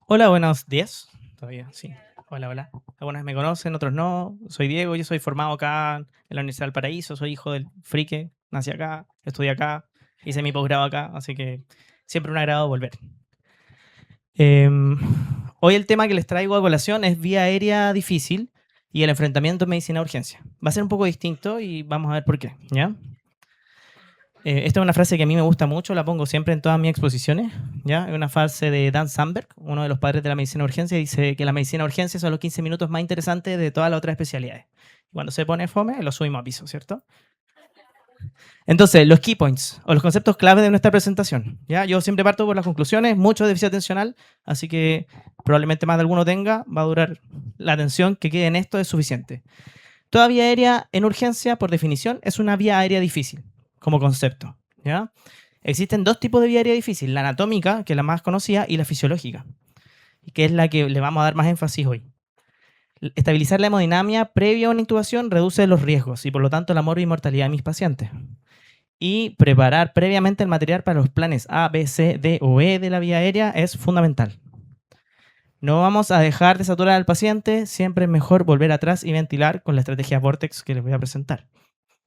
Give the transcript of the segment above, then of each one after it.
Hola, buenos días. Todavía, sí. Hola, hola. Algunos me conocen, otros no. Soy Diego, yo soy formado acá en la Universidad del Paraíso, soy hijo del Frique, nací acá, estudié acá, hice mi posgrado acá, así que siempre un agrado volver. Em, Hoy el tema que les traigo a colación es vía aérea difícil y el enfrentamiento en medicina de urgencia. Va a ser un poco distinto y vamos a ver por qué, ¿ya? Esta es una frase que a mí me gusta mucho, la pongo siempre en todas mis exposiciones. ¿Ya? Es una frase de Dan Sandberg, uno de los padres de la medicina de urgencia, dice que la medicina de urgencia son los 15 minutos más interesantes de todas las otras especialidades. Cuando se pone fome, lo subimos a piso, ¿cierto? Entonces, los key points o los conceptos clave de nuestra presentación. ¿Ya? Yo siempre parto por las conclusiones, mucho déficit atencional, así que probablemente más de alguno tenga, va a durar la atención que quede en esto es suficiente. Toda vía aérea en urgencia, por definición, es una vía aérea difícil, como concepto. ¿Ya? Existen dos tipos de vía aérea difícil, la anatómica, que es la más conocida, y la fisiológica, que es la que le vamos a dar más énfasis hoy. Estabilizar la hemodinamia previa a una intubación reduce los riesgos y por lo tanto la mortalidad de mis pacientes. Y preparar previamente el material para los planes A, B, C, D o E de la vía aérea es fundamental. No vamos a dejar de saturar al paciente, siempre es mejor volver atrás y ventilar con la estrategia Vortex que les voy a presentar.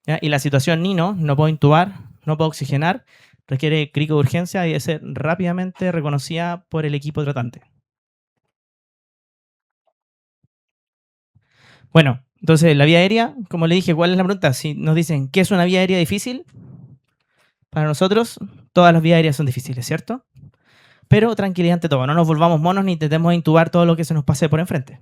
¿Ya? Y la situación Nino, no puedo intubar, no puedo oxigenar, requiere crico de urgencia y debe ser rápidamente reconocida por el equipo tratante. Bueno, entonces la vía aérea, como le dije, ¿cuál es la pregunta? Si nos dicen, ¿qué es una vía aérea difícil? Para nosotros, todas las vías aéreas son difíciles, ¿cierto? Pero tranquilidad ante todo, no nos volvamos monos ni intentemos intubar todo lo que se nos pase por enfrente.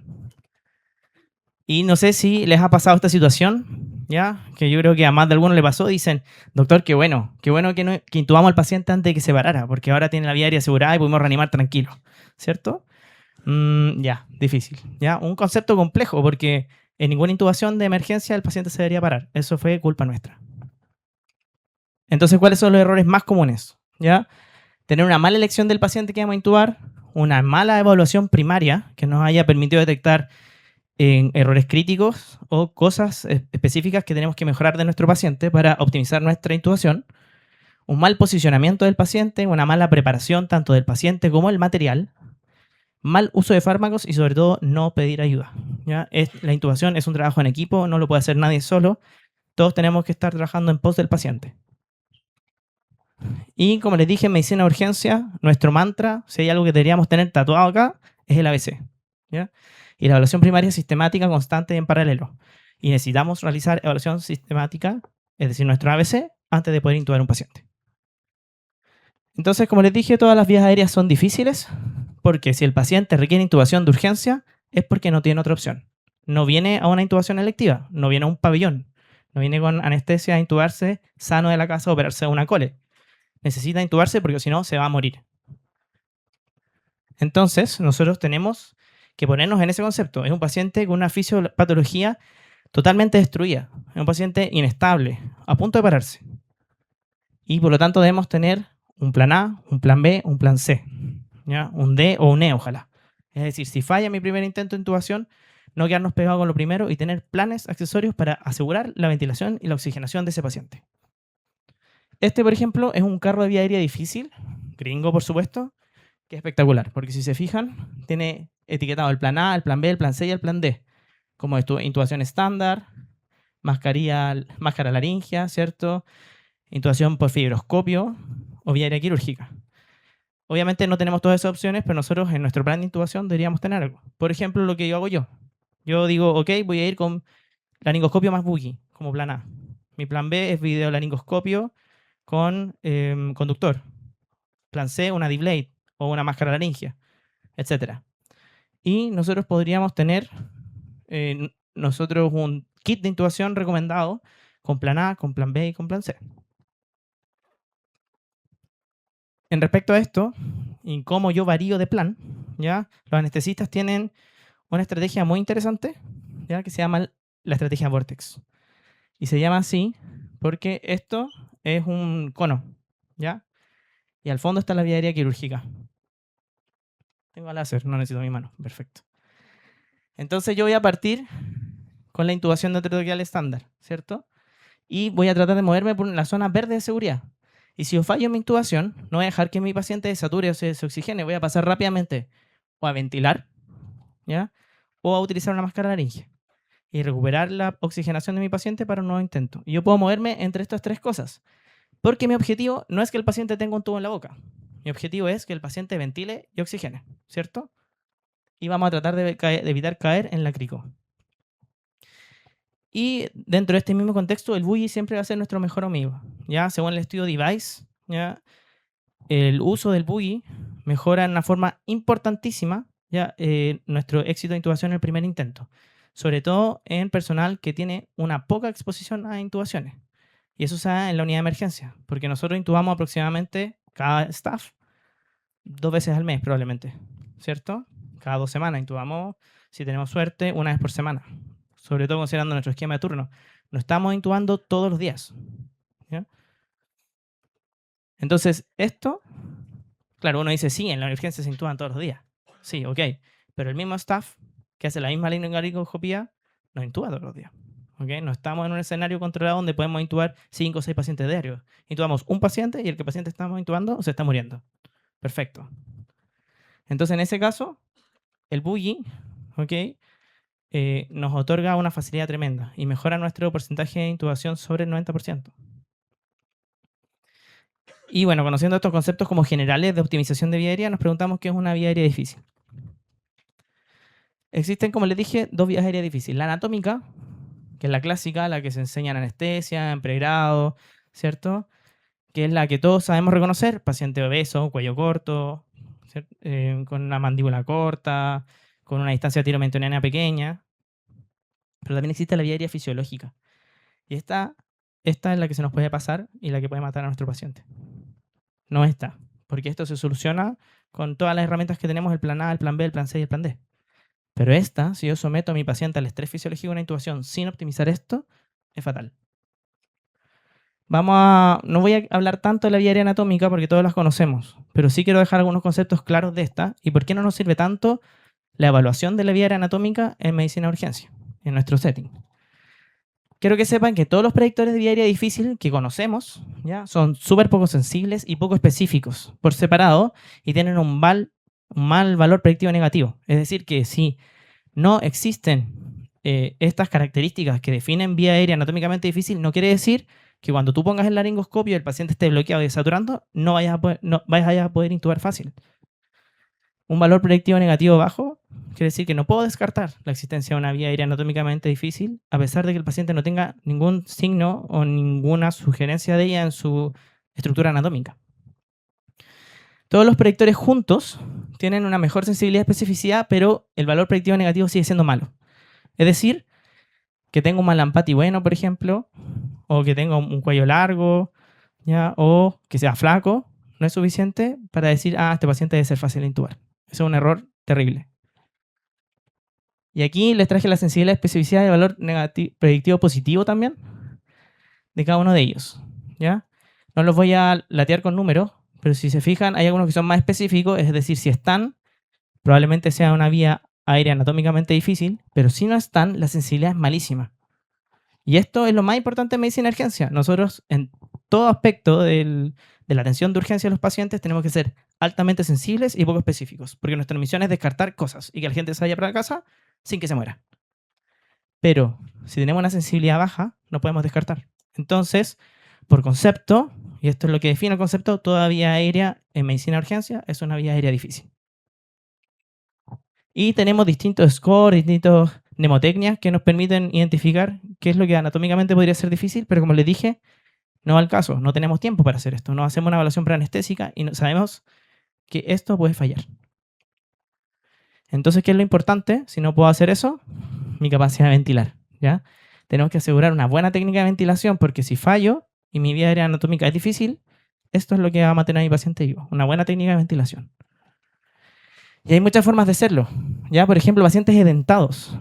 Y no sé si les ha pasado esta situación, ¿ya? Que yo creo que a más de alguno le pasó. Dicen, doctor, qué bueno que intubamos al paciente antes de que se parara, porque ahora tiene la vía aérea asegurada y podemos reanimar tranquilo, ¿cierto? Ya, difícil. ¿Ya? Un concepto complejo, porque en ninguna intubación de emergencia el paciente se debería parar. Eso fue culpa nuestra. Entonces, ¿cuáles son los errores más comunes? ¿Ya? Tener una mala elección del paciente que vamos a intubar, una mala evaluación primaria que nos haya permitido detectar errores críticos o cosas específicas que tenemos que mejorar de nuestro paciente para optimizar nuestra intubación, un mal posicionamiento del paciente, una mala preparación tanto del paciente como del material, mal uso de fármacos y sobre todo no pedir ayuda. ¿Ya? La intubación es un trabajo en equipo, no lo puede hacer nadie solo, todos tenemos que estar trabajando en pos del paciente. Y como les dije, en medicina de urgencia, nuestro mantra, si hay algo que deberíamos tener tatuado acá, es el ABC. ¿Ya? Y la evaluación primaria es sistemática, constante y en paralelo. Y necesitamos realizar evaluación sistemática, es decir, nuestro ABC, antes de poder intubar a un paciente. Entonces, como les dije, todas las vías aéreas son difíciles, porque si el paciente requiere intubación de urgencia, es porque no tiene otra opción. No viene a una intubación electiva, no viene a un pabellón, no viene con anestesia a intubarse sano de la casa o operarse una cole. Necesita intubarse porque si no se va a morir. Entonces, nosotros tenemos que ponernos en ese concepto. Es un paciente con una fisiopatología totalmente destruida. Es un paciente inestable, a punto de pararse. Y por lo tanto debemos tener un plan A, un plan B, un plan C. ¿Ya? Un D o un E, ojalá. Es decir, si falla mi primer intento de intubación, no quedarnos pegados con lo primero y tener planes accesorios para asegurar la ventilación y la oxigenación de ese paciente. Este, por ejemplo, es un carro de vía aérea difícil, gringo por supuesto, que es espectacular, porque si se fijan, tiene etiquetado el plan A, el plan B, el plan C y el plan D, como intubación estándar, máscara laringia, ¿cierto? Intubación por fibroscopio o vía aérea quirúrgica. Obviamente no tenemos todas esas opciones, pero nosotros en nuestro plan de intubación deberíamos tener algo. Por ejemplo, lo que yo hago yo. Yo digo, ok, voy a ir con laringoscopio más boogie, como plan A. Mi plan B es videolaringoscopio con conductor. Plan C, una D-Blade o una máscara laringia, etc. Y nosotros podríamos tener nosotros un kit de intubación recomendado con plan A, con plan B y con plan C. En respecto a esto, y cómo yo varío de plan, ¿ya? Los anestesistas tienen una estrategia muy interesante, ¿ya? Que se llama la estrategia Vortex. Y se llama así porque esto es un cono, ¿ya? Y al fondo está la vía aérea quirúrgica. Tengo láser, no necesito mi mano. Perfecto. Entonces yo voy a partir con la intubación de endotraqueal estándar, ¿cierto? Y voy a tratar de moverme por la zona verde de seguridad. Y si yo fallo en mi intubación, no voy a dejar que mi paciente sature o se oxigene, voy a pasar rápidamente o a ventilar, ¿ya? O a utilizar una máscara laringe y recuperar la oxigenación de mi paciente para un nuevo intento. Y yo puedo moverme entre estas tres cosas, porque mi objetivo no es que el paciente tenga un tubo en la boca. Mi objetivo es que el paciente ventile y oxigene, ¿cierto? Y vamos a tratar de evitar caer en la crico. Y dentro de este mismo contexto, el bully siempre va a ser nuestro mejor amigo. ¿Ya? Según el estudio Device, ¿ya? El uso del bully mejora en una forma importantísima, ¿ya? Nuestro éxito de intubación en el primer intento. Sobre todo en personal que tiene una poca exposición a intubaciones. Y eso se da en la unidad de emergencia, porque nosotros intubamos aproximadamente cada staff 2 veces al mes probablemente, ¿cierto? Cada 2 semanas intubamos, si tenemos suerte, una vez por semana. Sobre todo considerando nuestro esquema de turno. No estamos intubando todos los días, ¿ya? Entonces, esto, claro, uno dice, sí, en la emergencia se intuban todos los días. Sí, ok. Pero el mismo staff que hace la misma laringoscopía no intuba todos los días. ¿Okay? No estamos en un escenario controlado donde podemos intubar 5 o 6 pacientes diarios. Intubamos un paciente y el que paciente estamos intubando se está muriendo. Perfecto. Entonces, en ese caso, el bully, ¿ok? Nos otorga una facilidad tremenda y mejora nuestro porcentaje de intubación sobre el 90%. Y bueno, conociendo estos conceptos como generales de optimización de vía aérea, nos preguntamos qué es una vía aérea difícil. Existen, como les dije, 2 vías aéreas difíciles. La anatómica, que es la clásica, la que se enseña en anestesia, en pregrado, ¿cierto? Que es la que todos sabemos reconocer, paciente obeso, cuello corto, con una mandíbula corta, con una distancia tiromentoiniana pequeña. Pero también existe la vía aérea fisiológica. Y esta es la que se nos puede pasar y la que puede matar a nuestro paciente. No esta, porque esto se soluciona con todas las herramientas que tenemos, el plan A, el plan B, el plan C y el plan D. Pero esta, si yo someto a mi paciente al estrés fisiológico de una intubación sin optimizar esto, es fatal. No voy a hablar tanto de la vía aérea anatómica porque todos las conocemos, pero sí quiero dejar algunos conceptos claros de esta y por qué no nos sirve tanto la evaluación de la vía aérea anatómica en medicina de urgencia, en nuestro setting. Quiero que sepan que todos los predictores de vía aérea difícil que conocemos, ¿ya? Son súper poco sensibles y poco específicos por separado y tienen un mal valor predictivo negativo. Es decir, que si no existen estas características que definen vía aérea anatómicamente difícil, no quiere decir que cuando tú pongas el laringoscopio y el paciente esté bloqueado y saturando, no vayas a poder intubar fácil. Un valor predictivo negativo bajo quiere decir que no puedo descartar la existencia de una vía aérea anatómicamente difícil, a pesar de que el paciente no tenga ningún signo o ninguna sugerencia de ella en su estructura anatómica. Todos los predictores juntos tienen una mejor sensibilidad y especificidad, pero el valor predictivo negativo sigue siendo malo. Es decir, que tengo un Mallampati bueno, por ejemplo, o que tenga un cuello largo, ¿ya? O que sea flaco, no es suficiente para decir, este paciente debe ser fácil de intubar. Eso es un error terrible. Y aquí les traje la sensibilidad, especificidad y valor predictivo positivo también de cada uno de ellos, ¿ya? No los voy a latear con números, pero si se fijan, hay algunos que son más específicos, es decir, si están, probablemente sea una vía aérea anatómicamente difícil, pero si no están, la sensibilidad es malísima. Y esto es lo más importante en medicina de urgencia. Nosotros, en todo aspecto de la atención de urgencia de los pacientes, tenemos que ser altamente sensibles y poco específicos, porque nuestra misión es descartar cosas y que la gente se vaya para casa sin que se muera. Pero si tenemos una sensibilidad baja, no podemos descartar. Entonces, por concepto, y esto es lo que define el concepto, toda vía aérea en medicina de urgencia es una vía aérea difícil. Y tenemos distintos scores, distintos mnemotecnias que nos permiten identificar qué es lo que anatómicamente podría ser difícil, pero como les dije, no va al caso, no tenemos tiempo para hacer esto, no hacemos una evaluación preanestésica y sabemos que esto puede fallar. Entonces, ¿qué es lo importante? Si no puedo hacer eso, mi capacidad de ventilar, ¿ya? Tenemos que asegurar una buena técnica de ventilación porque si fallo y mi vía aérea anatómica es difícil, esto es lo que va a mantener a mi paciente vivo, una buena técnica de ventilación. Y hay muchas formas de hacerlo, ¿ya? Por ejemplo, pacientes edentados,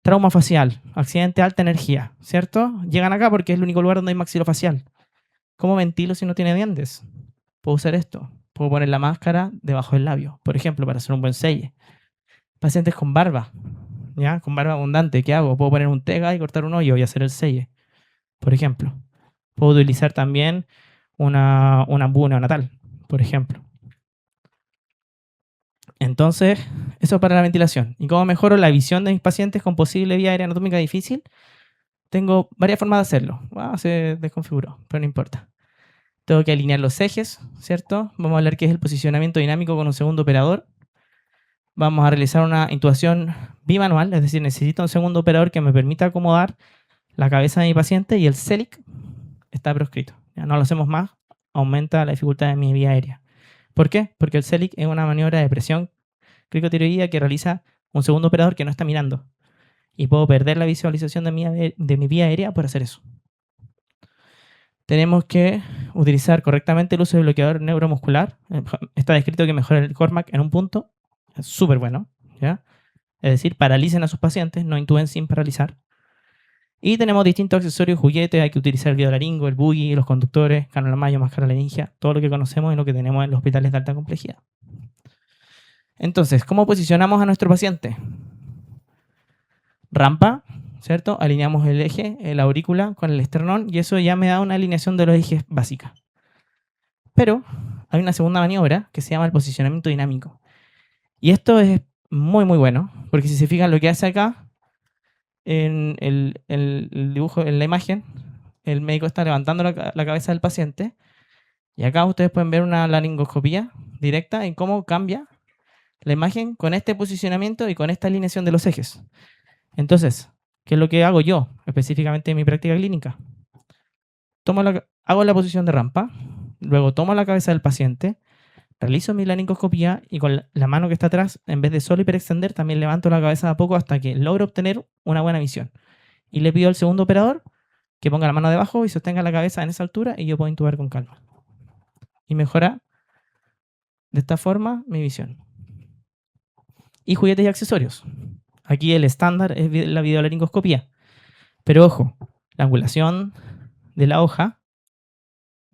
trauma facial, accidente de alta energía, ¿cierto? Llegan acá porque es el único lugar donde hay maxilofacial. ¿Cómo ventilo si no tiene dientes? Puedo usar esto. Puedo poner la máscara debajo del labio, por ejemplo, para hacer un buen selle. Pacientes con barba, ¿ya? Con barba abundante, ¿qué hago? Puedo poner un TEGA y cortar un hoyo y hacer el selle, por ejemplo. Puedo utilizar también una ambú neonatal, por ejemplo. Entonces, eso para la ventilación. ¿Y cómo mejoro la visión de mis pacientes con posible vía aérea anatómica difícil? Tengo varias formas de hacerlo. Se desconfiguró, pero no importa. Tengo que alinear los ejes, ¿cierto? Vamos a hablar qué es el posicionamiento dinámico con un segundo operador. Vamos a realizar una intubación bimanual, es decir, necesito un segundo operador que me permita acomodar la cabeza de mi paciente, y el CELIC está proscrito. Ya no lo hacemos más, aumenta la dificultad de mi vía aérea. ¿Por qué? Porque el CELIC es una maniobra de presión cricotiroidea que realiza un segundo operador que no está mirando. Y puedo perder la visualización de mi vía aérea por hacer eso. Tenemos que utilizar correctamente el uso del bloqueador neuromuscular. Está descrito que mejora el CORMAC en un punto. Es súper bueno, ¿ya? Es decir, paralicen a sus pacientes, no intuben sin paralizar. Y tenemos distintos accesorios, juguetes. Hay que utilizar el biolaringo, el buggy, los conductores, canula mayo, máscara laringia, todo lo que conocemos y lo que tenemos en los hospitales de alta complejidad. Entonces, ¿cómo posicionamos a nuestro paciente? Rampa, ¿cierto? Alineamos el eje, la aurícula con el esternón, y eso ya me da una alineación de los ejes básica. Pero hay una segunda maniobra que se llama el posicionamiento dinámico. Y esto es muy, muy bueno, porque si se fijan lo que hace acá, en el dibujo, en la imagen, el médico está levantando la cabeza del paciente, y acá ustedes pueden ver una laringoscopía directa en cómo cambia la imagen con este posicionamiento y con esta alineación de los ejes. Entonces, ¿qué es lo que hago yo específicamente en mi práctica clínica? Hago la posición de rampa, luego tomo la cabeza del paciente, realizo mi laringoscopía y con la mano que está atrás, en vez de solo hiperextender, también levanto la cabeza de a poco hasta que logro obtener una buena visión. Y le pido al segundo operador que ponga la mano debajo y sostenga la cabeza en esa altura, y yo puedo intubar con calma. Y mejora de esta forma mi visión. Y juguetes y accesorios. Aquí el estándar es la videolaringoscopía. Pero ojo, la angulación de la hoja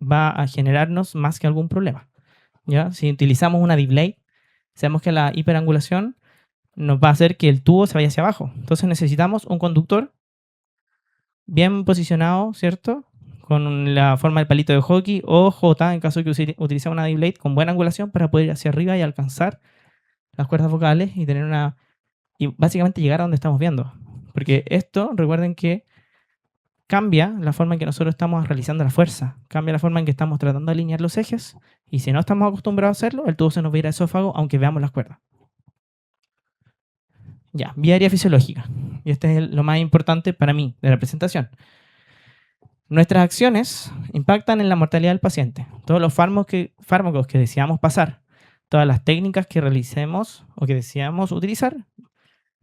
va a generarnos más que algún problema, ¿ya? Si utilizamos una D-Blade, sabemos que la hiperangulación nos va a hacer que el tubo se vaya hacia abajo. Entonces necesitamos un conductor bien posicionado, ¿cierto? Con la forma del palito de hockey o J, en caso de que utilicemos una D-Blade con buena angulación para poder ir hacia arriba y alcanzar las cuerdas vocales y tener y básicamente llegar a donde estamos viendo. Porque esto, recuerden que cambia la forma en que nosotros estamos realizando la fuerza, cambia la forma en que estamos tratando de alinear los ejes, y si no estamos acostumbrados a hacerlo, el tubo se nos va a ir al esófago aunque veamos las cuerdas. Ya, vía aérea fisiológica. Y este es lo más importante para mí de la presentación. Nuestras acciones impactan en la mortalidad del paciente. Todos los fármacos que deseamos pasar, todas las técnicas que realicemos o que deseamos utilizar,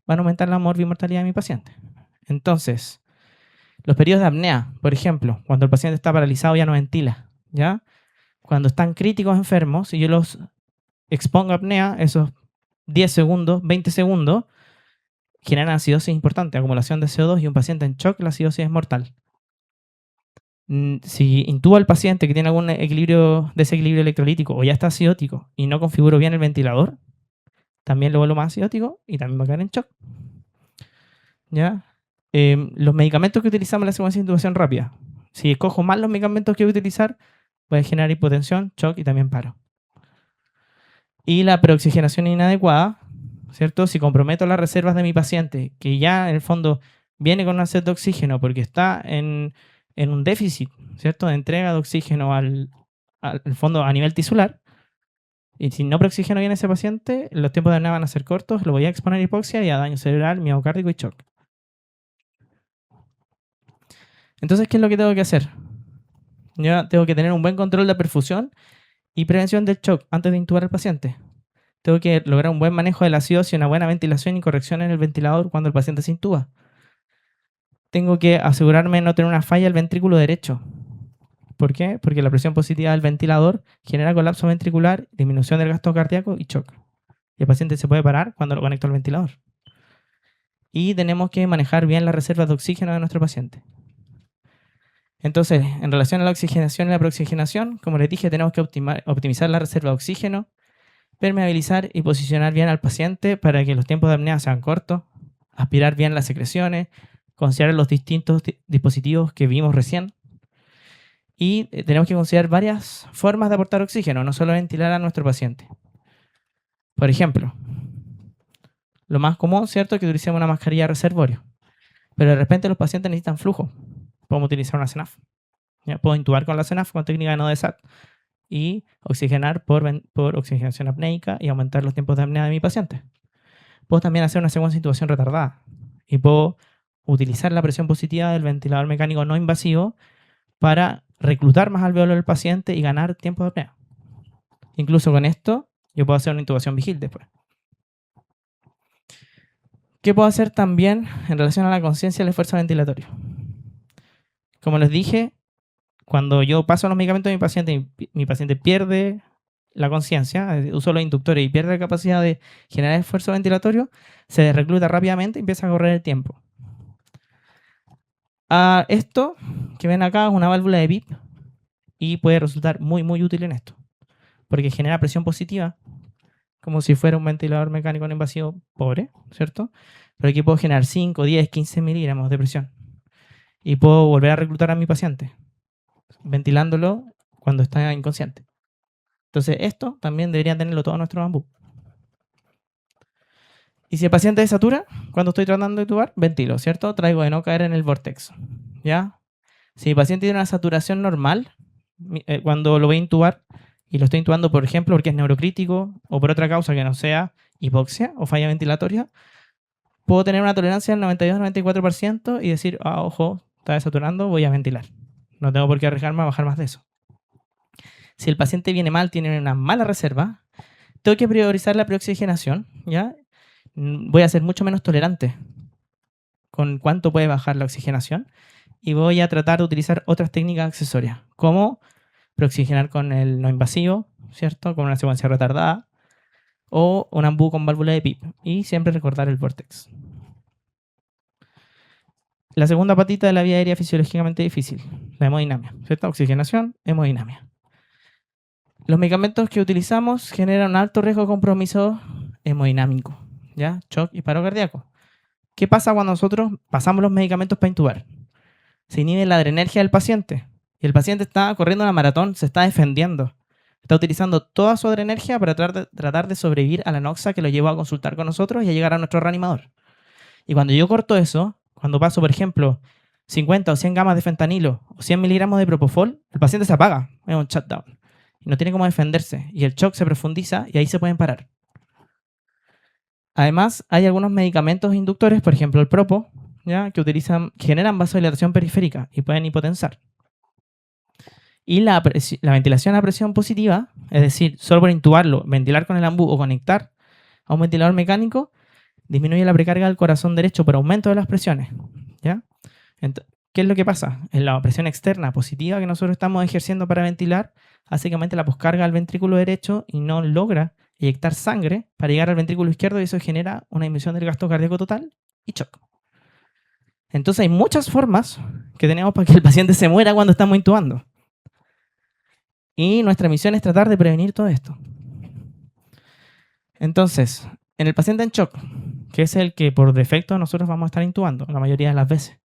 van a aumentar la mortalidad de mi paciente. Entonces, los periodos de apnea, por ejemplo, cuando el paciente está paralizado ya no ventila, ¿ya? Cuando están críticos enfermos, si yo los expongo a apnea, esos 10 segundos, 20 segundos, generan acidosis importante, acumulación de CO2, y un paciente en shock, la acidosis es mortal. Si intubo al paciente que tiene algún desequilibrio electrolítico o ya está acidótico y no configuro bien el ventilador, también lo vuelvo más acidótico y también va a caer en shock, ¿ya? Los medicamentos que utilizamos en la secuencia de intubación rápida, si escojo mal los medicamentos que voy a utilizar, puede generar hipotensión, shock y también paro. Y la preoxigenación inadecuada, ¿cierto? Si comprometo las reservas de mi paciente, que ya en el fondo viene con una sed de oxígeno porque está en un déficit, ¿cierto?, de entrega de oxígeno al fondo a nivel tisular, y si no preoxigeno bien a ese paciente, los tiempos de apnea van a ser cortos, lo voy a exponer a hipoxia y a daño cerebral, miocárdico y shock. Entonces, ¿qué es lo que tengo que hacer? Yo tengo que tener un buen control de perfusión y prevención del shock antes de intubar al paciente. Tengo que lograr un buen manejo de la acidosis y una buena ventilación y corrección en el ventilador cuando el paciente se intuba. Tengo que asegurarme de no tener una falla del ventrículo derecho. ¿Por qué? Porque la presión positiva del ventilador genera colapso ventricular, disminución del gasto cardíaco y shock. Y el paciente se puede parar cuando lo conecto al ventilador. Y tenemos que manejar bien las reservas de oxígeno de nuestro paciente. Entonces, en relación a la oxigenación y la preoxigenación, como les dije, tenemos que optimizar la reserva de oxígeno, permeabilizar y posicionar bien al paciente para que los tiempos de apnea sean cortos, aspirar bien las secreciones, considerar los distintos dispositivos que vimos recién. Y tenemos que considerar varias formas de aportar oxígeno, no solo ventilar a nuestro paciente. Por ejemplo, lo más común, ¿cierto?, es que utilicemos una mascarilla de reservorio. Pero de repente los pacientes necesitan flujo. Podemos utilizar una CENAF. ¿Ya? Puedo intubar con la CENAF con técnica de NODESAT y oxigenar por oxigenación apneica y aumentar los tiempos de apnea de mi paciente. Puedo también hacer una segunda intubación retardada y puedo utilizar la presión positiva del ventilador mecánico no invasivo para reclutar más alveolo del paciente y ganar tiempo de apnea. Incluso con esto, yo puedo hacer una intubación vigil después. ¿Qué puedo hacer también en relación a la conciencia del esfuerzo ventilatorio? Como les dije, cuando yo paso los medicamentos a mi paciente pierde la conciencia, uso los inductores y pierde la capacidad de generar esfuerzo ventilatorio, se recluta rápidamente y empieza a correr el tiempo. Esto que ven acá es una válvula de BIP y puede resultar muy, muy útil en esto, porque genera presión positiva, como si fuera un ventilador mecánico no invasivo pobre, ¿cierto? Pero aquí puedo generar 5, 10, 15 miligramos de presión y puedo volver a reclutar a mi paciente, ventilándolo cuando está inconsciente. Entonces esto también debería tenerlo todo nuestro bambú. Y si el paciente desatura, cuando estoy tratando de intubar, ventilo, ¿cierto? Traigo de no caer en el vortex, ¿ya? Si el paciente tiene una saturación normal, cuando lo voy a intubar, y lo estoy intubando, por ejemplo, porque es neurocrítico o por otra causa que no sea hipoxia o falla ventilatoria, puedo tener una tolerancia del 92-94% y decir, ojo, está desaturando, voy a ventilar. No tengo por qué arriesgarme a bajar más de eso. Si el paciente viene mal, tiene una mala reserva, tengo que priorizar la preoxigenación, ¿ya? Voy a ser mucho menos tolerante con cuánto puede bajar la oxigenación y voy a tratar de utilizar otras técnicas accesorias, como preoxigenar con el no invasivo, ¿cierto? Con una secuencia retardada, o un AMBU con válvula de PIP, y siempre recordar el vortex. La segunda patita de la vía aérea fisiológicamente difícil, la hemodinamia, ¿cierto? Oxigenación, hemodinamia. Los medicamentos que utilizamos generan un alto riesgo de compromiso hemodinámico, ¿ya? Shock y paro cardíaco. ¿Qué pasa cuando nosotros pasamos los medicamentos para intubar? Se inhibe la adrenergia del paciente y el paciente está corriendo una maratón, se está defendiendo. Está utilizando toda su adrenergia para tratar de sobrevivir a la noxa que lo llevó a consultar con nosotros y a llegar a nuestro reanimador. Y cuando yo corto eso, cuando paso, por ejemplo, 50 o 100 gamas de fentanilo o 100 miligramos de propofol, el paciente se apaga, es un shutdown. Y no tiene cómo defenderse. Y el shock se profundiza y ahí se pueden parar. Además, hay algunos medicamentos inductores, por ejemplo el propo, ¿ya? Que generan vasodilatación periférica y pueden hipotensar. Y la ventilación a presión positiva, es decir, solo por intubarlo, ventilar con el AMBU o conectar a un ventilador mecánico, disminuye la precarga del corazón derecho por aumento de las presiones, ¿ya? ¿Qué es lo que pasa? En la presión externa positiva que nosotros estamos ejerciendo para ventilar, hace que aumente la poscarga al ventrículo derecho y no logra inyectar sangre para llegar al ventrículo izquierdo y eso genera una disminución del gasto cardíaco total y shock. Entonces hay muchas formas que tenemos para que el paciente se muera cuando estamos intubando. Y nuestra misión es tratar de prevenir todo esto. Entonces, en el paciente en shock, que es el que por defecto nosotros vamos a estar intubando la mayoría de las veces,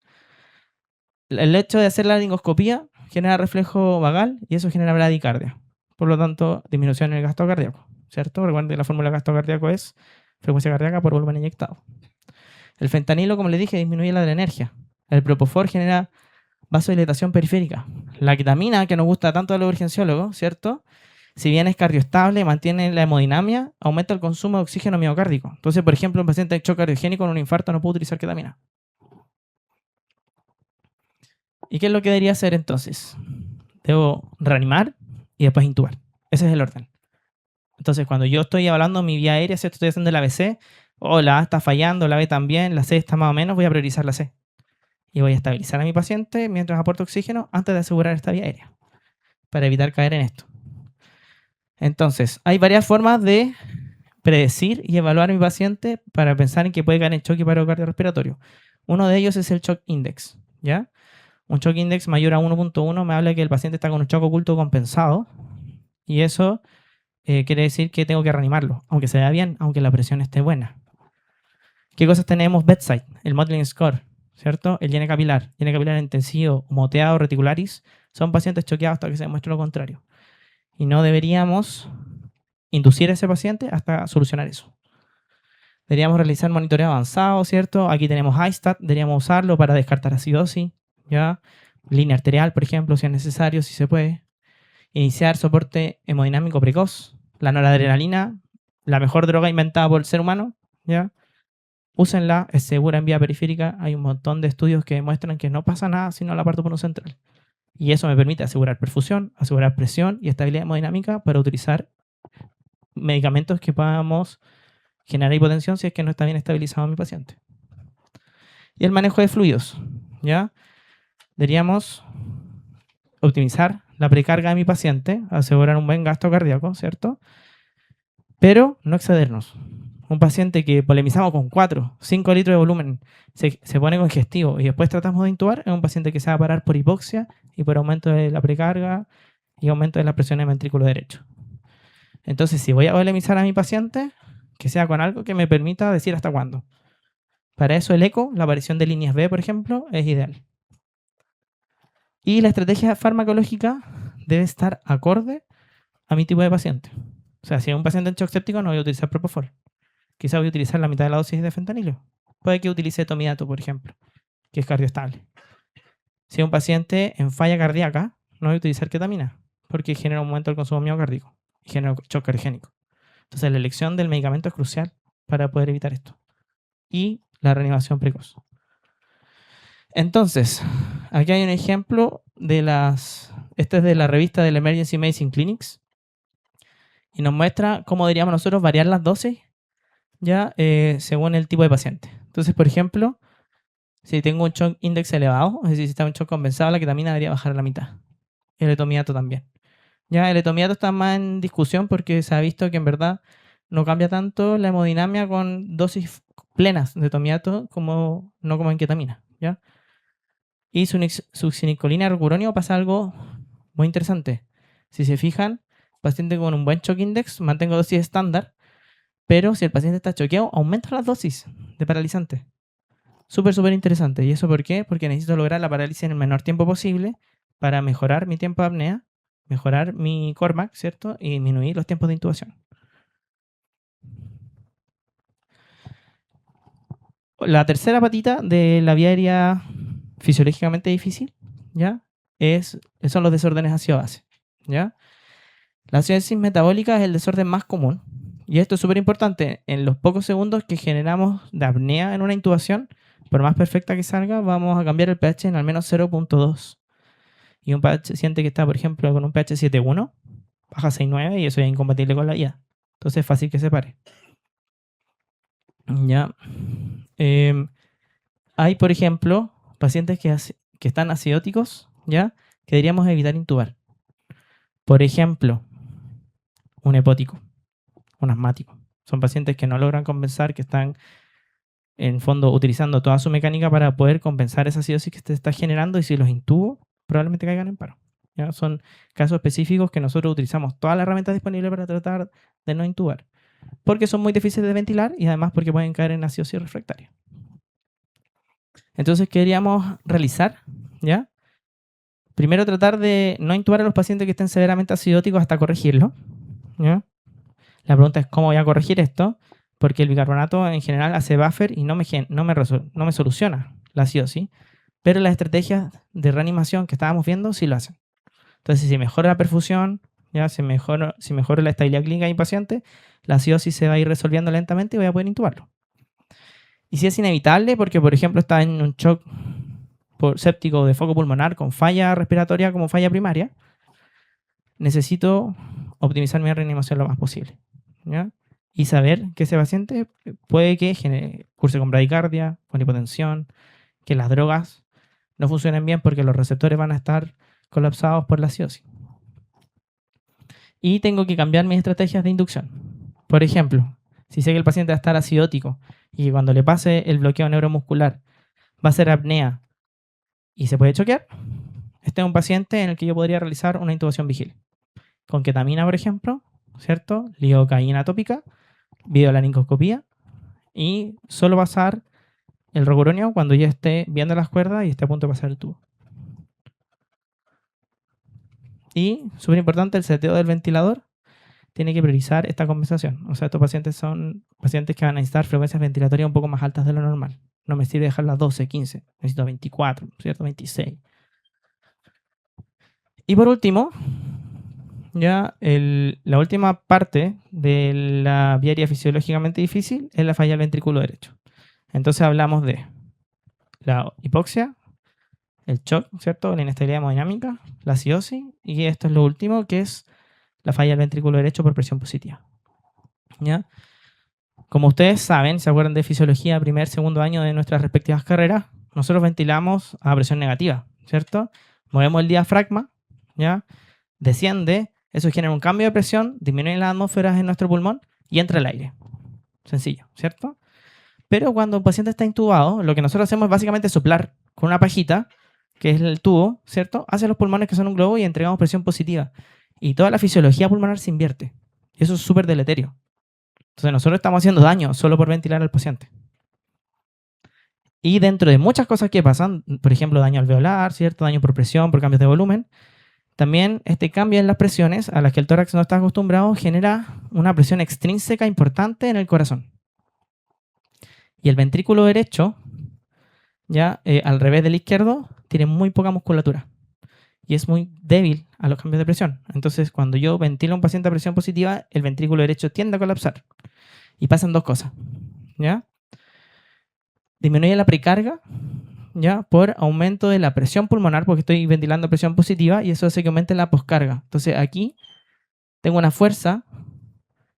el hecho de hacer la laringoscopía genera reflejo vagal y eso genera bradicardia. Por lo tanto, disminución en el gasto cardíaco, ¿cierto? Recuerden que la fórmula de gasto cardíaco es frecuencia cardíaca por volumen inyectado. El fentanilo, como les dije, disminuye la adrenergia. El propofol genera vasodilatación periférica. La ketamina, que nos gusta tanto a los urgenciólogos, ¿cierto? Si bien es cardioestable, mantiene la hemodinamia, aumenta el consumo de oxígeno miocárdico. Entonces, por ejemplo, un paciente de shock cardiogénico con un infarto no puede utilizar ketamina. ¿Y qué es lo que debería hacer entonces? Debo reanimar y después intubar. Ese es el orden. Entonces, cuando yo estoy evaluando mi vía aérea, si estoy haciendo la ABC, o la A está fallando, la B también, la C está más o menos, voy a priorizar la C. Y voy a estabilizar a mi paciente mientras aporto oxígeno antes de asegurar esta vía aérea, para evitar caer en esto. Entonces, hay varias formas de predecir y evaluar a mi paciente para pensar en que puede caer en shock y paro cardiorrespiratorio. Uno de ellos es el shock index, ¿ya? Un shock index mayor a 1.1 me habla que el paciente está con un shock oculto compensado y eso quiere decir que tengo que reanimarlo, aunque se vea bien, aunque la presión esté buena. ¿Qué cosas tenemos bedside? El modeling score, ¿cierto? El llene capilar intensivo, moteado, reticularis, son pacientes choqueados hasta que se demuestre lo contrario. Y no deberíamos inducir a ese paciente hasta solucionar eso. Deberíamos realizar monitoreo avanzado, ¿cierto? Aquí tenemos iStat, deberíamos usarlo para descartar acidosis, ¿ya? Línea arterial, por ejemplo, si es necesario, si se puede. Iniciar soporte hemodinámico precoz. La noradrenalina, la mejor droga inventada por el ser humano, ¿ya? Úsenla, es segura en vía periférica. Hay un montón de estudios que demuestran que no pasa nada si no la parto por un central. Y eso me permite asegurar perfusión, asegurar presión y estabilidad hemodinámica para utilizar medicamentos que podamos generar hipotensión si es que no está bien estabilizado mi paciente. Y el manejo de fluidos, ¿ya? Deberíamos optimizar la precarga de mi paciente, asegurar un buen gasto cardíaco, ¿cierto? Pero no excedernos. Un paciente que polemizamos con 4, 5 litros de volumen se pone congestivo y después tratamos de intubar, es un paciente que se va a parar por hipoxia y por aumento de la precarga y aumento de la presión en el ventrículo derecho. Entonces, si voy a polemizar a mi paciente, que sea con algo que me permita decir hasta cuándo. Para eso el eco, la aparición de líneas B, por ejemplo, es ideal. Y la estrategia farmacológica debe estar acorde a mi tipo de paciente. O sea, si es un paciente en shock séptico, no voy a utilizar propofol. Quizá voy a utilizar la mitad de la dosis de fentanilo. Puede que utilice tomidato, por ejemplo, que es cardioestable. Si es un paciente en falla cardíaca, no voy a utilizar ketamina, porque genera un aumento del consumo miocárdico y genera shock cardiogénico. Entonces, la elección del medicamento es crucial para poder evitar esto. Y la reanimación precoz. Entonces, aquí hay un ejemplo de las... Este es de la revista del Emergency Medicine Clinics. Y nos muestra cómo deberíamos nosotros variar las dosis ya según el tipo de paciente. Entonces, por ejemplo, si tengo un shock index elevado, es decir, si está un shock compensado, la ketamina debería bajar a la mitad. El etomidato también. Ya el etomidato está más en discusión porque se ha visto que en verdad no cambia tanto la hemodinamia con dosis plenas de etomidato como no como en ketamina, ¿ya? Y succinicolina rocuronio pasa algo muy interesante. Si se fijan, paciente con un buen shock index, mantengo dosis estándar, pero si el paciente está choqueado, aumenta las dosis de paralizante. Súper interesante. ¿Y eso por qué? Porque necesito lograr la parálisis en el menor tiempo posible para mejorar mi tiempo de apnea, mejorar mi Cormac, ¿cierto? Y disminuir los tiempos de intubación. La tercera patita de la vía aérea fisiológicamente difícil, ¿ya? Son los desórdenes ácido-base, ¿ya? La acidosis metabólica es el desorden más común. Y esto es súper importante. En los pocos segundos que generamos de apnea en una intubación, por más perfecta que salga, vamos a cambiar el pH en al menos 0.2. Y un paciente que está, por ejemplo, con un pH 7.1, baja a 6.9 y eso es incompatible con la IA. Entonces es fácil que se pare. Ya. Hay, por ejemplo, pacientes que están acidóticos, ¿ya? Que deberíamos evitar intubar. Por ejemplo, un hepótico, un asmático. Son pacientes que no logran compensar, que están en fondo utilizando toda su mecánica para poder compensar esa acidosis que se está generando y si los intubo, probablemente caigan en paro. ¿Ya? Son casos específicos que nosotros utilizamos todas las herramientas disponibles para tratar de no intubar. Porque son muy difíciles de ventilar y además porque pueden caer en acidosis refractaria. Entonces, ¿qué deberíamos realizar? ¿Ya? Primero, tratar de no intubar a los pacientes que estén severamente acidóticos hasta corregirlo. ¿Ya? La pregunta es cómo voy a corregir esto, porque el bicarbonato en general hace buffer y no me soluciona la acidosis, pero las estrategias de reanimación que estábamos viendo sí lo hacen. Entonces, si mejora la perfusión, ya si mejora la estabilidad clínica de mi paciente, la acidosis se va a ir resolviendo lentamente y voy a poder intubarlo. Y si es inevitable, porque por ejemplo está en un shock séptico de foco pulmonar con falla respiratoria como falla primaria, necesito optimizar mi reanimación lo más posible, ¿ya? Y saber que ese paciente puede que curse con bradicardia, con hipotensión, que las drogas no funcionen bien porque los receptores van a estar colapsados por la acidosis. Y tengo que cambiar mis estrategias de inducción. Por ejemplo, si sé que el paciente va a estar acidótico y que cuando le pase el bloqueo neuromuscular va a ser apnea y se puede choquear, este es un paciente en el que yo podría realizar una intubación vigil. Con ketamina, por ejemplo, ¿cierto? Lidocaína tópica, videolaringoscopía y solo pasar el rocuronio cuando ya esté viendo las cuerdas y esté a punto de pasar el tubo. Y, súper importante, el seteo del ventilador tiene que priorizar esta compensación. O sea, estos pacientes son pacientes que van a necesitar frecuencias ventilatorias un poco más altas de lo normal. No me sirve dejar las 12, 15, necesito 24, ¿cierto? 26. Y por último, ya la última parte de la vía aérea fisiológicamente difícil es la falla del ventrículo derecho. Entonces hablamos de la hipoxia, el shock, ¿cierto? La inestabilidad hemodinámica, la acidosis, y esto es lo último, que es la falla del ventrículo derecho por presión positiva. ¿Ya? Como ustedes saben, se acuerdan de fisiología primer, segundo año de nuestras respectivas carreras, nosotros ventilamos a presión negativa, ¿cierto? Movemos el diafragma, ¿ya? Desciende, eso genera un cambio de presión, disminuye las atmósferas en nuestro pulmón y entra el aire. Sencillo, ¿cierto? Pero cuando un paciente está intubado, lo que nosotros hacemos es básicamente soplar con una pajita, que es el tubo, ¿cierto? Hacia los pulmones, que son un globo, y entregamos presión positiva. Y toda la fisiología pulmonar se invierte. Y eso es súper deleterio. Entonces nosotros estamos haciendo daño solo por ventilar al paciente. Y dentro de muchas cosas que pasan, por ejemplo, daño alveolar, ¿cierto? Daño por presión, por cambios de volumen, también este cambio en las presiones a las que el tórax no está acostumbrado genera una presión extrínseca importante en el corazón. Y el ventrículo derecho, ya al revés del izquierdo, tiene muy poca musculatura y es muy débil a los cambios de presión. Entonces, cuando yo ventilo a un paciente a presión positiva, el ventrículo derecho tiende a colapsar. Y pasan dos cosas, ¿ya? Disminuye la precarga, ¿ya? Por aumento de la presión pulmonar, porque estoy ventilando a presión positiva, y eso hace que aumente la poscarga. Entonces, aquí tengo una fuerza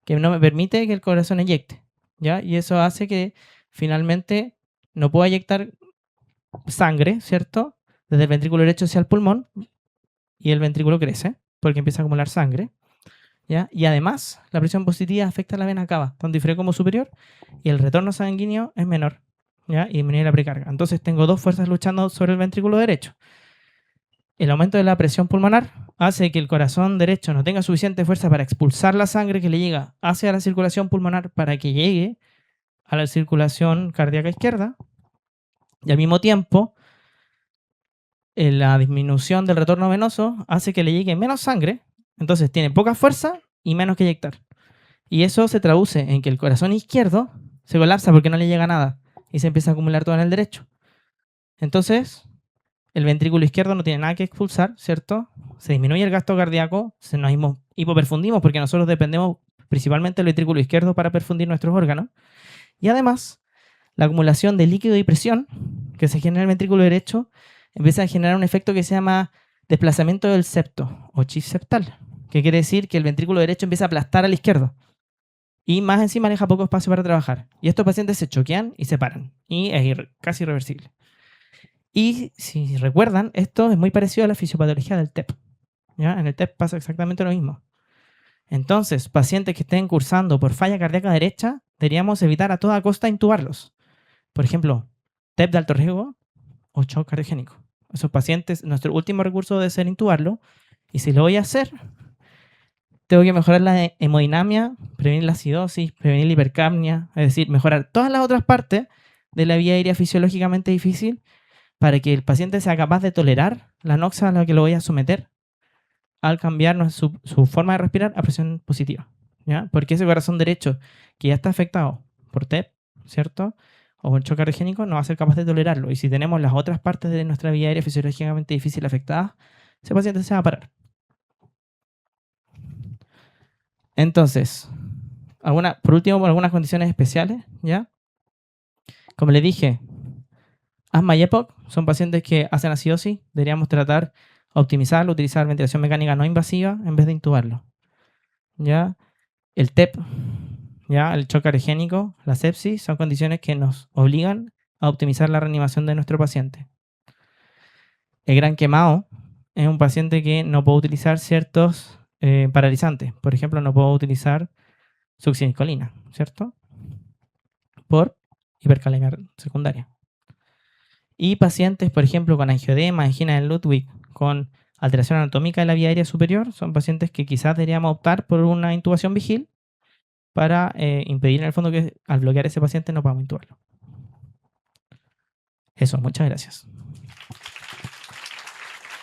que no me permite que el corazón eyecte, ¿ya? Y eso hace que finalmente no pueda eyectar sangre, ¿cierto? Desde el ventrículo derecho hacia el pulmón, y el ventrículo crece porque empieza a acumular sangre, ¿ya? Y además, la presión positiva afecta a la vena cava, tanto inferior como superior, y el retorno sanguíneo es menor, ¿ya? Y disminuye la precarga. Entonces tengo dos fuerzas luchando sobre el ventrículo derecho. El aumento de la presión pulmonar hace que el corazón derecho no tenga suficiente fuerza para expulsar la sangre que le llega hacia la circulación pulmonar para que llegue a la circulación cardíaca izquierda, y al mismo tiempo la disminución del retorno venoso hace que le llegue menos sangre, entonces tiene poca fuerza y menos que inyectar. Y eso se traduce en que el corazón izquierdo se colapsa porque no le llega nada y se empieza a acumular todo en el derecho. Entonces, el ventrículo izquierdo no tiene nada que expulsar, ¿cierto? Se disminuye el gasto cardíaco, nos hipoperfundimos porque nosotros dependemos principalmente del ventrículo izquierdo para perfundir nuestros órganos. Y además, la acumulación de líquido y presión que se genera en el ventrículo derecho empieza a generar un efecto que se llama desplazamiento del septo o shift septal, que quiere decir que el ventrículo derecho empieza a aplastar al izquierdo y más encima deja poco espacio para trabajar. Y estos pacientes se choquean y se paran y es casi irreversible. Y si recuerdan, esto es muy parecido a la fisiopatología del TEP. ¿Ya? En el TEP pasa exactamente lo mismo. Entonces, pacientes que estén cursando por falla cardíaca derecha, deberíamos evitar a toda costa intubarlos. Por ejemplo, TEP de alto riesgo o shock cardiogénico. Esos pacientes, nuestro último recurso debe ser intubarlo. Y si lo voy a hacer, tengo que mejorar la hemodinamia, prevenir la acidosis, prevenir la hipercapnia, es decir, mejorar todas las otras partes de la vía aérea fisiológicamente difícil para que el paciente sea capaz de tolerar la noxa a la que lo voy a someter al cambiar su forma de respirar a presión positiva, ¿ya? Porque ese corazón derecho que ya está afectado por TEP, ¿cierto? O por shock cardiogénico, no va a ser capaz de tolerarlo. Y si tenemos las otras partes de nuestra vía aérea fisiológicamente difícil afectadas, ese paciente se va a parar. Entonces, por último, por algunas condiciones especiales, ¿ya? Como les dije, asma y EPOC son pacientes que hacen acidosis, deberíamos tratar, optimizarlo, utilizar ventilación mecánica no invasiva en vez de intubarlo, ¿ya? El TEP, ¿ya? El shock cardiogénico, la sepsis, son condiciones que nos obligan a optimizar la reanimación de nuestro paciente. El gran quemado es un paciente que no puede utilizar ciertos paralizantes. Por ejemplo, no puedo utilizar succinilcolina, ¿cierto? Por hipercalemia secundaria. Y pacientes, por ejemplo, con angioedema, angina de Ludwig, con alteración anatómica de la vía aérea superior, son pacientes que quizás deberíamos optar por una intubación vigil para impedir en el fondo que al bloquear ese paciente no podamos intubarlo. Eso, muchas gracias.